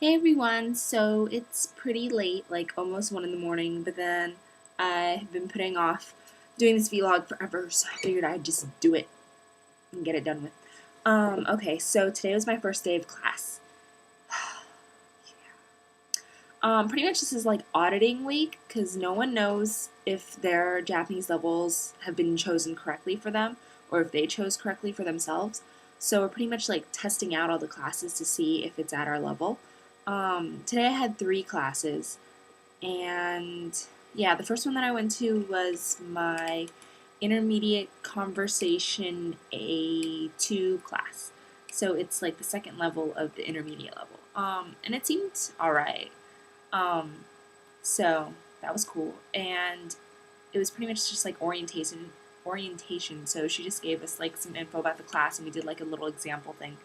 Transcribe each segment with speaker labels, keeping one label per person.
Speaker 1: Hey everyone, so it's pretty late, like almost 1 in the morning, but then I've been putting off doing this vlog forever, so I figured I'd just do it and get it done with. Okay, so today was my first day of class. Pretty much this is like auditing week, because no one knows if their Japanese levels have been chosen correctly for them, or if they chose correctly for themselves. So we're pretty much like testing out all the classes to see if it's at our level. Today I had 3 classes, and yeah, the first one that I went to was my intermediate conversation A2 class. So it's like the second level of the intermediate level. And it seemed alright. Um, so that was cool. And it was pretty much just like orientation. So she just gave us like some info about the class and we did like a little example thing.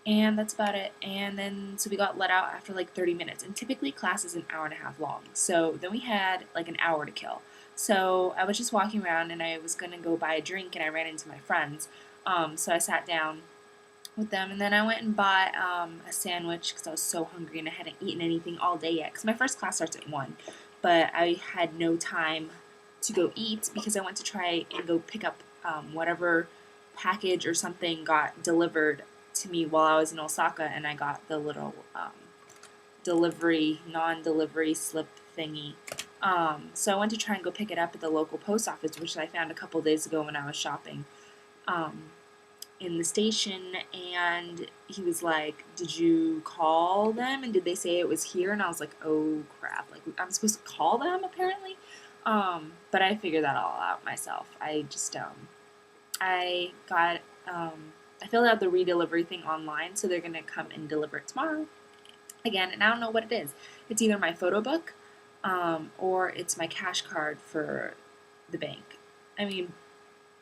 Speaker 1: And that's about it. And then, so we got let out after like 30 minutes. And typically class is an hour and a half long. So then we had like an hour to kill. So I was just walking around and I was going to go buy a drink and I ran into my friends. So I sat down with them and then I went and bought a sandwich because I was so hungry and I hadn't eaten anything all day yet. Because my first class starts at 1. But I had no time to go eat because I went to try and go pick up whatever package or something got delivered to me while I was in Osaka, and I got the little non-delivery slip thingy. So I went to try and go pick it up at the local post office, which I found a couple days ago when I was shopping um, in the station, and he was like, "Did you call them? And did they say it was here?" And I was like, "Oh crap! Like I'm supposed to call them apparently." But I figured that all out myself. I got I filled out the redelivery thing online, so they're gonna come and deliver it tomorrow again, and I don't know what it is. It's either my photo book, or it's my cash card for the bank. I mean,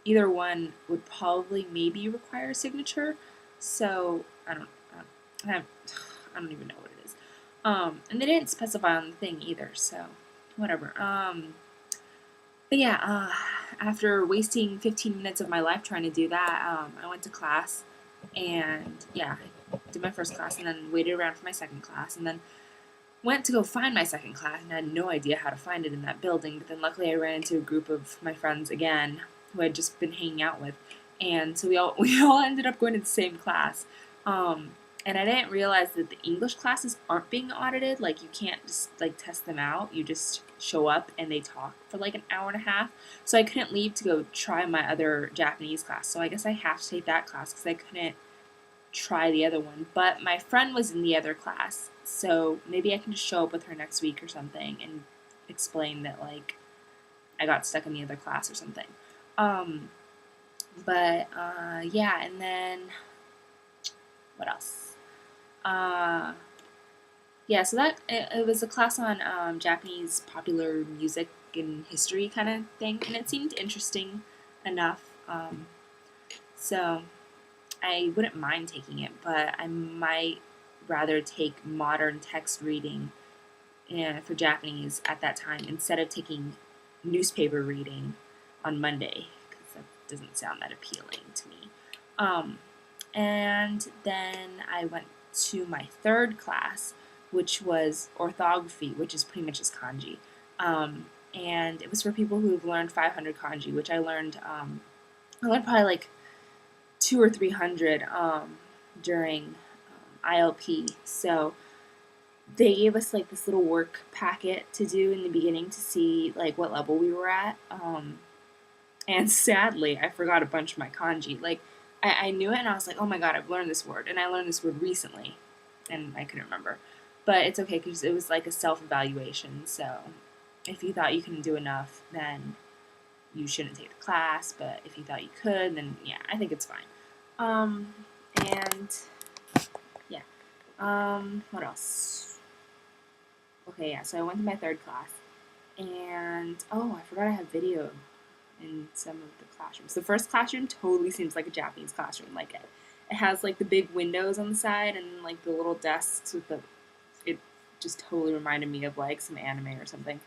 Speaker 1: either one would probably maybe require a signature, so I don't even know what it is. And they didn't specify on the thing either, so whatever. But yeah, after wasting 15 minutes of my life trying to do that, I went to class, and yeah, I did my first class and then waited around for my second class, and then went to go find my second class and had no idea how to find it in that building. But then luckily I ran into a group of my friends again who I'd just been hanging out with, and so we all ended up going to the same class. And I didn't realize that the English classes aren't being audited. Like, you can't just like test them out. You just show up and they talk for like an hour and a half. So I couldn't leave to go try my other Japanese class. So I guess I have to take that class because I couldn't try the other one. But my friend was in the other class, so maybe I can just show up with her next week or something and explain that like I got stuck in the other class or something. Um, but yeah, and then what else? Uh, yeah, so it was a class on Japanese popular music and history kind of thing, and it seemed interesting enough. So I wouldn't mind taking it, but I might rather take modern text reading for Japanese at that time instead of taking newspaper reading on Monday, because that doesn't sound that appealing to me. Um, and then I went to my third class, which was orthography, which is pretty much just kanji. And it was for people who've learned 500 kanji, which I learned probably like 200 or 300 during ILP. So they gave us like this little work packet to do in the beginning to see like what level we were at. And sadly, I forgot a bunch of my kanji. Like, I knew it and I was like, oh my god, I've learned this word. And I learned this word recently and I couldn't remember. But it's okay because it was like a self-evaluation. So if you thought you couldn't do enough, then you shouldn't take the class. But if you thought you could, then yeah, I think it's fine. Um, and yeah. What else? Okay, yeah, so I went to my third class. And oh, I forgot I have video in some of the classrooms. The first classroom totally seems like a Japanese classroom. Like it has like the big windows on the side and like the little desks with the. It just totally reminded me of like some anime or something.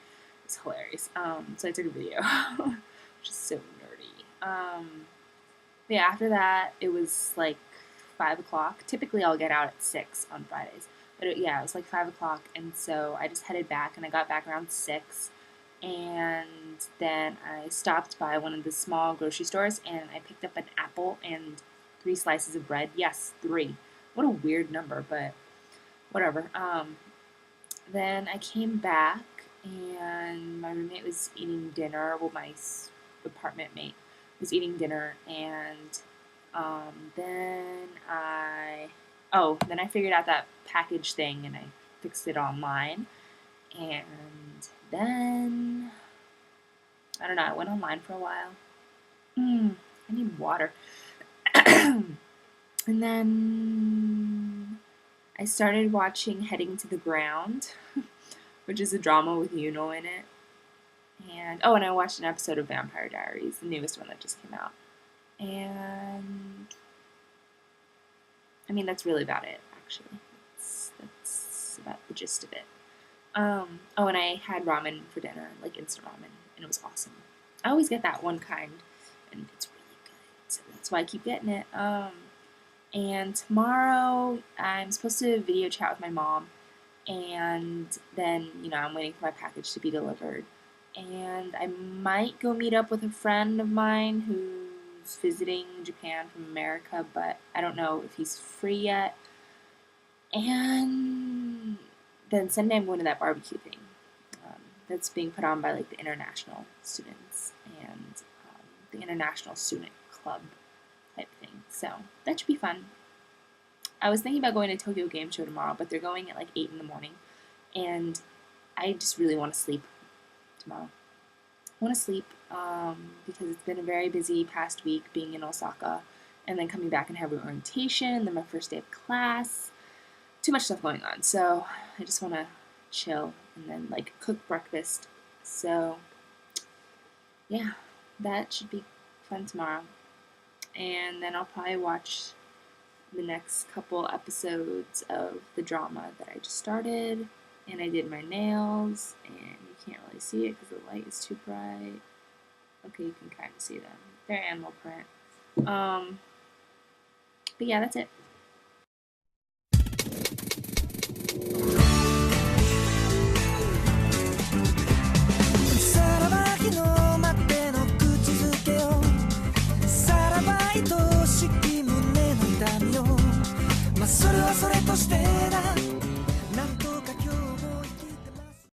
Speaker 1: It's hilarious. So I took a video, which is so nerdy. Yeah, after that it was like 5 o'clock. Typically, I'll get out at 6 on Fridays. But yeah, it was like 5 o'clock, and so I just headed back, and I got back around 6. And then I stopped by one of the small grocery stores, and I picked up an apple and 3 slices of bread. Yes, 3. What a weird number, but whatever. Then I came back, and my roommate was eating dinner. Well, my apartment mate was eating dinner, and then then I figured out that package thing, and I fixed it online. And then I don't know. I went online for a while. I need water. And then I started watching Heading to the Ground, which is a drama with Yuno in it. And I watched an episode of Vampire Diaries, the newest one that just came out. And I mean, that's really about it, actually. That's about the gist of it. And I had ramen for dinner, like instant ramen, and it was awesome. I always get that one kind, and it's really good. So that's why I keep getting it. And tomorrow I'm supposed to video chat with my mom, and then, I'm waiting for my package to be delivered. And I might go meet up with a friend of mine who's visiting Japan from America, but I don't know if he's free yet. And then Sunday I'm going to that barbecue thing that's being put on by like the international students and the international student club type thing. So that should be fun. I was thinking about going to Tokyo Game Show tomorrow, but they're going at like 8 in the morning, and I just really want to sleep tomorrow. I want to sleep because it's been a very busy past week being in Osaka, and then coming back and having orientation, and then my first day of class. Too much stuff going on, so I just want to chill and then like cook breakfast. So yeah, that should be fun tomorrow. And then I'll probably watch the next couple episodes of the drama that I just started. And I did my nails, and you can't really see it because the light is too bright. Okay, you can kind of see them. They're animal print. But yeah, that's it.